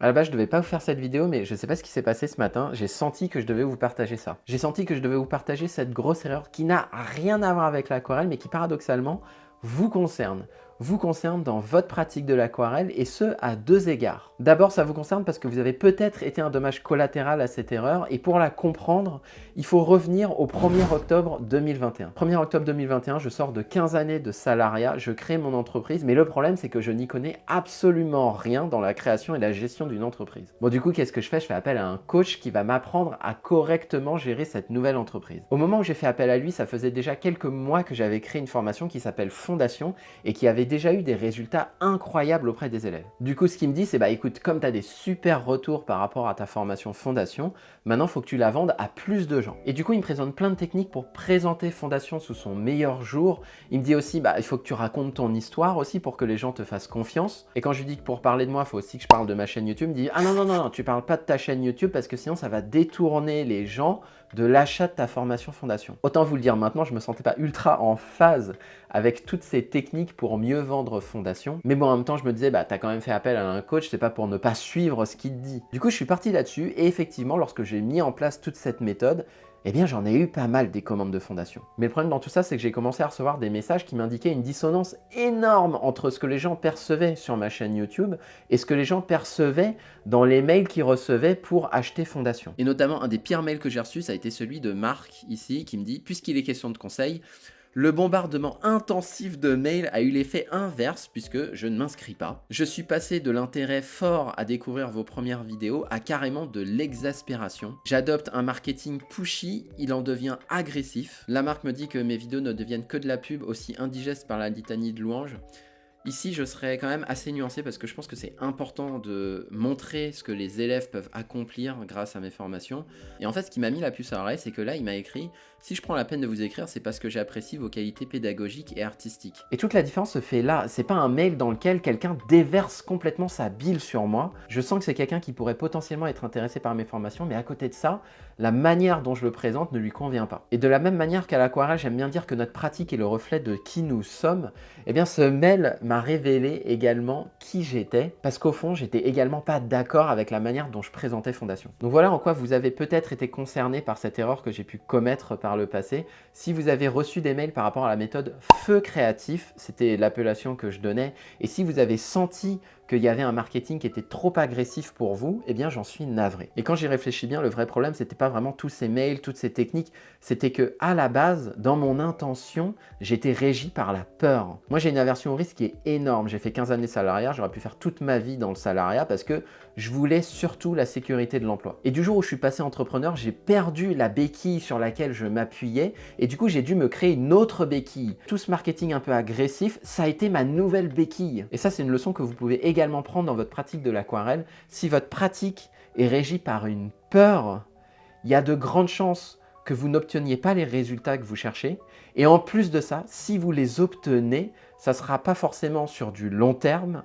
À la base, je devais pas vous faire cette vidéo, mais je sais pas ce qui s'est passé ce matin. J'ai senti que je devais vous partager ça. J'ai senti que je devais vous partager cette grosse erreur qui n'a rien à voir avec l'aquarelle, mais qui paradoxalement vous concerne. Vous concerne dans votre pratique de l'aquarelle et ce à deux égards. D'abord, ça vous concerne parce que vous avez peut-être été un dommage collatéral à cette erreur et pour la comprendre, il faut revenir au 1er octobre 2021. 1er octobre 2021, je sors de 15 années de salariat, je crée mon entreprise, mais le problème c'est que je n'y connais absolument rien dans la création et la gestion d'une entreprise. Bon, du coup, qu'est-ce que je fais? Je fais appel à un coach qui va m'apprendre à correctement gérer cette nouvelle entreprise. Au moment où j'ai fait appel à lui, ça faisait déjà quelques mois que j'avais créé une formation qui s'appelle Fondation et qui avait déjà eu des résultats incroyables auprès des élèves. Du coup, ce qu'il me dit, c'est bah écoute, comme tu as des super retours par rapport à ta formation Fondation, maintenant, il faut que tu la vendes à plus de gens. Et du coup, il me présente plein de techniques pour présenter Fondation sous son meilleur jour. Il me dit aussi, bah, il faut que tu racontes ton histoire aussi pour que les gens te fassent confiance. Et quand je lui dis que pour parler de moi, il faut aussi que je parle de ma chaîne YouTube, il me dit, ah non, non, non, non, tu parles pas de ta chaîne YouTube parce que sinon, ça va détourner les gens de l'achat de ta formation Fondation. Autant vous le dire maintenant, je me sentais pas ultra en phase avec toutes ces techniques pour mieux vendre Fondation. Mais bon, en même temps, je me disais, bah, tu as quand même fait appel à un coach, c'est pas pour ne pas suivre ce qu'il te dit. Du coup, je suis parti là-dessus et effectivement, lorsque j'ai mis en place toute cette méthode, eh bien, j'en ai eu pas mal des commandes de Fondation. Mais le problème dans tout ça, c'est que j'ai commencé à recevoir des messages qui m'indiquaient une dissonance énorme entre ce que les gens percevaient sur ma chaîne YouTube et ce que les gens percevaient dans les mails qu'ils recevaient pour acheter Fondation. Et notamment, un des pires mails que j'ai reçus, ça a été celui de Marc, ici, qui me dit « Puisqu'il est question de conseils, le bombardement intensif de mails a eu l'effet inverse puisque je ne m'inscris pas. Je suis passé de l'intérêt fort à découvrir vos premières vidéos à carrément de l'exaspération. J'adopte un marketing pushy, il en devient agressif. La marque me dit que mes vidéos ne deviennent que de la pub aussi indigeste par la litanie de louanges. Ici, je serais quand même assez nuancé parce que je pense que c'est important de montrer ce que les élèves peuvent accomplir grâce à mes formations. Et en fait, ce qui m'a mis la puce à l'oreille, c'est que là, il m'a écrit « Si je prends la peine de vous écrire, c'est parce que j'apprécie vos qualités pédagogiques et artistiques. » Et toute la différence se fait là. C'est pas un mail dans lequel quelqu'un déverse complètement sa bile sur moi. Je sens que c'est quelqu'un qui pourrait potentiellement être intéressé par mes formations, mais à côté de ça, la manière dont je le présente ne lui convient pas. Et de la même manière qu'à l'aquarelle, j'aime bien dire que notre pratique est le reflet de qui nous sommes, eh bien ce mail m'a révélé également qui j'étais, parce qu'au fond, j'étais également pas d'accord avec la manière dont je présentais Fondation. Donc voilà en quoi vous avez peut-être été concerné par cette erreur que j'ai pu commettre par le passé. Si vous avez reçu des mails par rapport à la méthode feu créatif, c'était l'appellation que je donnais, et si vous avez senti qu'il y avait un marketing qui était trop agressif pour vous, eh bien j'en suis navré. Et quand j'y réfléchis bien, le vrai problème, c'était pas vraiment tous ces mails, toutes ces techniques, c'était que à la base, dans mon intention, j'étais régi par la peur. Moi, j'ai une aversion au risque qui est énorme. J'ai fait 15 années de salariat, j'aurais pu faire toute ma vie dans le salariat parce que je voulais surtout la sécurité de l'emploi. Et du jour où je suis passé entrepreneur, j'ai perdu la béquille sur laquelle je m'appuyais et du coup, j'ai dû me créer une autre béquille. Tout ce marketing un peu agressif, ça a été ma nouvelle béquille. Et ça, c'est une leçon que vous pouvez également prendre dans votre pratique de l'aquarelle. Si votre pratique est régie par une peur, il y a de grandes chances que vous n'obteniez pas les résultats que vous cherchez. Et en plus de ça, si vous les obtenez, ça ne sera pas forcément sur du long terme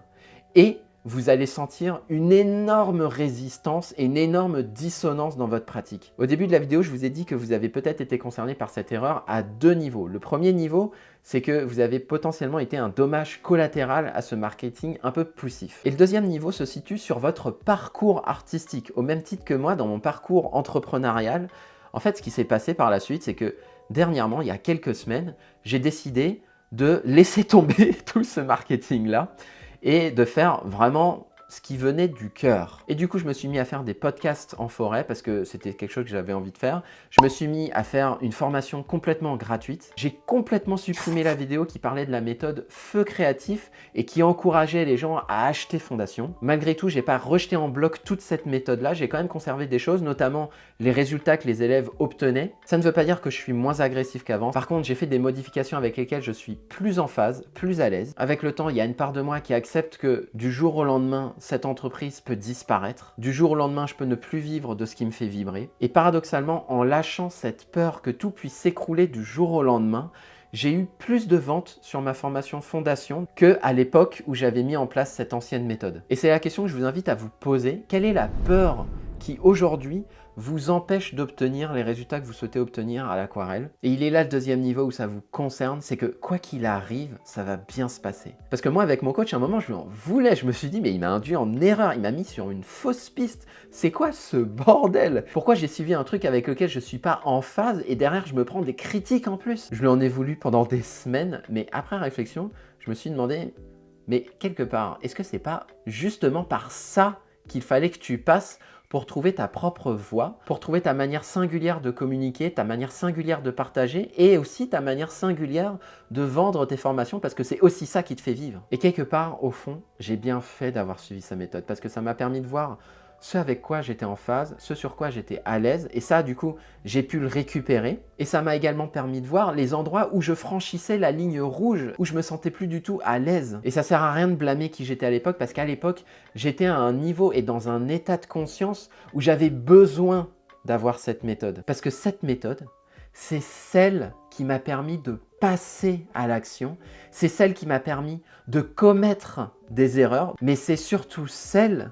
et vous allez sentir une énorme résistance et une énorme dissonance dans votre pratique. Au début de la vidéo, je vous ai dit que vous avez peut-être été concerné par cette erreur à deux niveaux. Le premier niveau, c'est que vous avez potentiellement été un dommage collatéral à ce marketing un peu poussif. Et le deuxième niveau se situe sur votre parcours artistique. Au même titre que moi, dans mon parcours entrepreneurial, en fait, ce qui s'est passé par la suite, c'est que dernièrement, il y a quelques semaines, j'ai décidé de laisser tomber tout ce marketing-là et de faire vraiment ce qui venait du cœur. Et du coup, je me suis mis à faire des podcasts en forêt parce que c'était quelque chose que j'avais envie de faire. Je me suis mis à faire une formation complètement gratuite. J'ai complètement supprimé la vidéo qui parlait de la méthode feu créatif et qui encourageait les gens à acheter Fondation. Malgré tout, j'ai pas rejeté en bloc toute cette méthode-là. J'ai quand même conservé des choses, notamment les résultats que les élèves obtenaient. Ça ne veut pas dire que je suis moins agressif qu'avant. Par contre, j'ai fait des modifications avec lesquelles je suis plus en phase, plus à l'aise. Avec le temps, il y a une part de moi qui accepte que du jour au lendemain, cette entreprise peut disparaître. Du jour au lendemain, je peux ne plus vivre de ce qui me fait vibrer. Et paradoxalement, en lâchant cette peur que tout puisse s'écrouler du jour au lendemain, j'ai eu plus de ventes sur ma formation Fondation qu'à l'époque où j'avais mis en place cette ancienne méthode. Et c'est la question que je vous invite à vous poser. Quelle est la peur qui aujourd'hui vous empêche d'obtenir les résultats que vous souhaitez obtenir à l'aquarelle. Et il est là le deuxième niveau où ça vous concerne, c'est que quoi qu'il arrive, ça va bien se passer. Parce que moi, avec mon coach, à un moment, je lui en voulais, je me suis dit, mais il m'a induit en erreur, il m'a mis sur une fausse piste. C'est quoi ce bordel? Pourquoi j'ai suivi un truc avec lequel je ne suis pas en phase et derrière, je me prends des critiques en plus? Je lui en ai voulu pendant des semaines, mais après réflexion, je me suis demandé, mais quelque part, est-ce que c'est pas justement par ça qu'il fallait que tu passes pour trouver ta propre voie, pour trouver ta manière singulière de communiquer, ta manière singulière de partager et aussi ta manière singulière de vendre tes formations parce que c'est aussi ça qui te fait vivre. Et quelque part, au fond, j'ai bien fait d'avoir suivi sa méthode parce que ça m'a permis de voir ce avec quoi j'étais en phase, ce sur quoi j'étais à l'aise et ça, du coup, j'ai pu le récupérer et ça m'a également permis de voir les endroits où je franchissais la ligne rouge, où je me sentais plus du tout à l'aise. Et ça sert à rien de blâmer qui j'étais à l'époque parce qu'à l'époque, j'étais à un niveau et dans un état de conscience où j'avais besoin d'avoir cette méthode. Parce que cette méthode, c'est celle qui m'a permis de passer à l'action, c'est celle qui m'a permis de commettre des erreurs, mais c'est surtout celle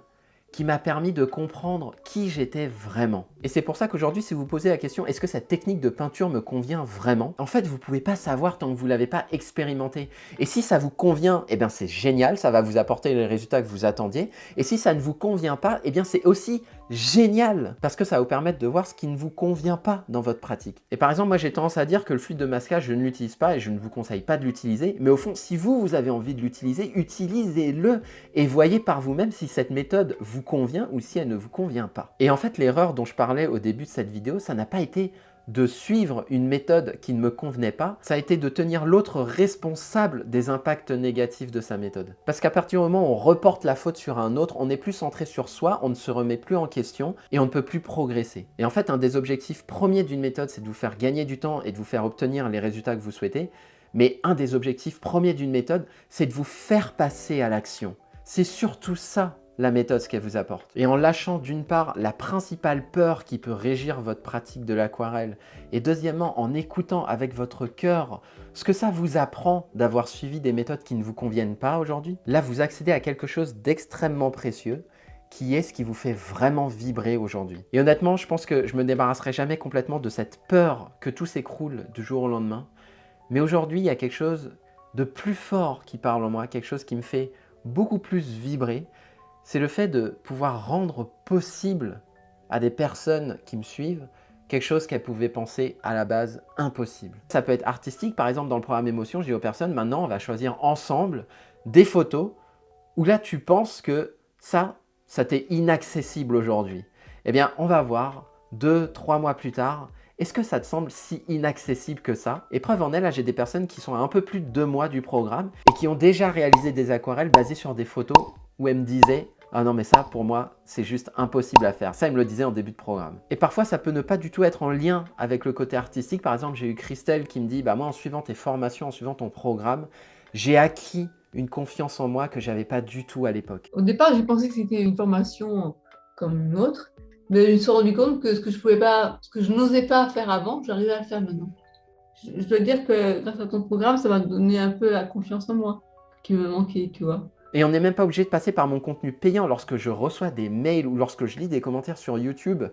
qui m'a permis de comprendre qui j'étais vraiment. Et c'est pour ça qu'aujourd'hui, si vous vous posez la question, est-ce que cette technique de peinture me convient vraiment? En fait, vous ne pouvez pas savoir tant que vous ne l'avez pas expérimenté. Et si ça vous convient, eh bien c'est génial, ça va vous apporter les résultats que vous attendiez. Et si ça ne vous convient pas, eh bien c'est aussi génial, parce que ça va vous permettre de voir ce qui ne vous convient pas dans votre pratique. Et par exemple, moi j'ai tendance à dire que le fluide de masquage, je ne l'utilise pas et je ne vous conseille pas de l'utiliser, mais au fond, si vous avez envie de l'utiliser, utilisez-le et voyez par vous-même si cette méthode vous convient ou si elle ne vous convient pas. Et en fait, l'erreur dont je parlais au début de cette vidéo, ça n'a pas été de suivre une méthode qui ne me convenait pas, ça a été de tenir l'autre responsable des impacts négatifs de sa méthode. Parce qu'à partir du moment où on reporte la faute sur un autre, on n'est plus centré sur soi, on ne se remet plus en question et on ne peut plus progresser. Et en fait, un des objectifs premiers d'une méthode, c'est de vous faire gagner du temps et de vous faire obtenir les résultats que vous souhaitez. Mais un des objectifs premiers d'une méthode, c'est de vous faire passer à l'action. C'est surtout ça la méthode, ce qu'elle vous apporte. Et en lâchant d'une part la principale peur qui peut régir votre pratique de l'aquarelle et deuxièmement en écoutant avec votre cœur ce que ça vous apprend d'avoir suivi des méthodes qui ne vous conviennent pas aujourd'hui, là vous accédez à quelque chose d'extrêmement précieux qui est ce qui vous fait vraiment vibrer aujourd'hui. Et honnêtement, je pense que je me débarrasserai jamais complètement de cette peur que tout s'écroule du jour au lendemain. Mais aujourd'hui, il y a quelque chose de plus fort qui parle en moi, quelque chose qui me fait beaucoup plus vibrer. C'est le fait de pouvoir rendre possible à des personnes qui me suivent quelque chose qu'elles pouvaient penser à la base impossible. Ça peut être artistique, par exemple dans le programme Émotion, je dis aux personnes, maintenant on va choisir ensemble des photos où là tu penses que ça t'est inaccessible aujourd'hui. Eh bien on va voir 2-3 mois plus tard, est-ce que ça te semble si inaccessible que ça? Et preuve en est, là j'ai des personnes qui sont à un peu plus de 2 mois du programme et qui ont déjà réalisé des aquarelles basées sur des photos où elle me disait « Ah non mais ça pour moi c'est juste impossible à faire ». Ça elle me le disait en début de programme. Et parfois ça peut ne pas du tout être en lien avec le côté artistique. Par exemple j'ai eu Christelle qui me dit « Bah moi en suivant tes formations, en suivant ton programme, j'ai acquis une confiance en moi que j'avais pas du tout à l'époque ». Au départ, j'ai pensé que c'était une formation comme une autre, mais je me suis rendu compte que ce que je pouvais pas, ce que je n'osais pas faire avant, j'arrivais à le faire maintenant. Je dois dire que grâce à ton programme, ça m'a donné un peu la confiance en moi qui me manquait, tu vois. Et on n'est même pas obligé de passer par mon contenu payant lorsque je reçois des mails ou lorsque je lis des commentaires sur YouTube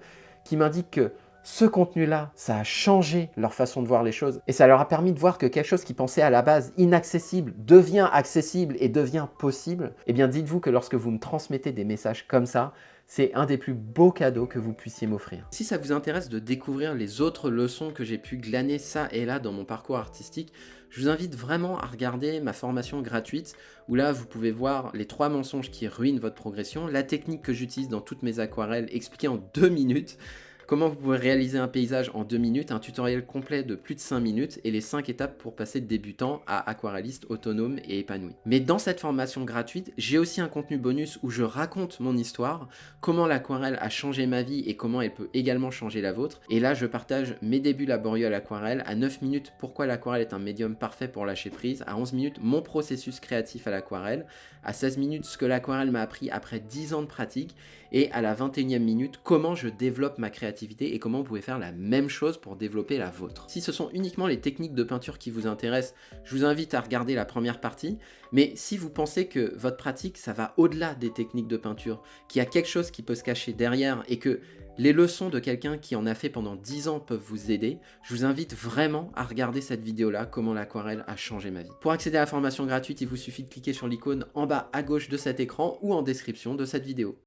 qui m'indiquent que ce contenu-là, ça a changé leur façon de voir les choses et ça leur a permis de voir que quelque chose qui pensait à la base inaccessible devient accessible et devient possible. Eh bien, dites-vous que lorsque vous me transmettez des messages comme ça, c'est un des plus beaux cadeaux que vous puissiez m'offrir. Si ça vous intéresse de découvrir les autres leçons que j'ai pu glaner ça et là dans mon parcours artistique, je vous invite vraiment à regarder ma formation gratuite où là vous pouvez voir les 3 mensonges qui ruinent votre progression, la technique que j'utilise dans toutes mes aquarelles expliquée en 2 minutes, comment vous pouvez réaliser un paysage en 2 minutes, un tutoriel complet de plus de 5 minutes et les 5 étapes pour passer de débutant à aquarelliste autonome et épanoui. Mais dans cette formation gratuite, j'ai aussi un contenu bonus où je raconte mon histoire, comment l'aquarelle a changé ma vie et comment elle peut également changer la vôtre. Et là, je partage mes débuts laborieux à l'aquarelle, à 9 minutes pourquoi l'aquarelle est un médium parfait pour lâcher prise, à 11 minutes mon processus créatif à l'aquarelle, à 16 minutes ce que l'aquarelle m'a appris après 10 ans de pratique et à la 21e minute comment je développe ma créativité créativité et comment vous pouvez faire la même chose pour développer la vôtre. Si ce sont uniquement les techniques de peinture qui vous intéressent, je vous invite à regarder la première partie, mais si vous pensez que votre pratique, ça va au-delà des techniques de peinture, qu'il y a quelque chose qui peut se cacher derrière et que les leçons de quelqu'un qui en a fait pendant 10 ans peuvent vous aider, je vous invite vraiment à regarder cette vidéo-là, comment l'aquarelle a changé ma vie. Pour accéder à la formation gratuite, il vous suffit de cliquer sur l'icône en bas à gauche de cet écran ou en description de cette vidéo.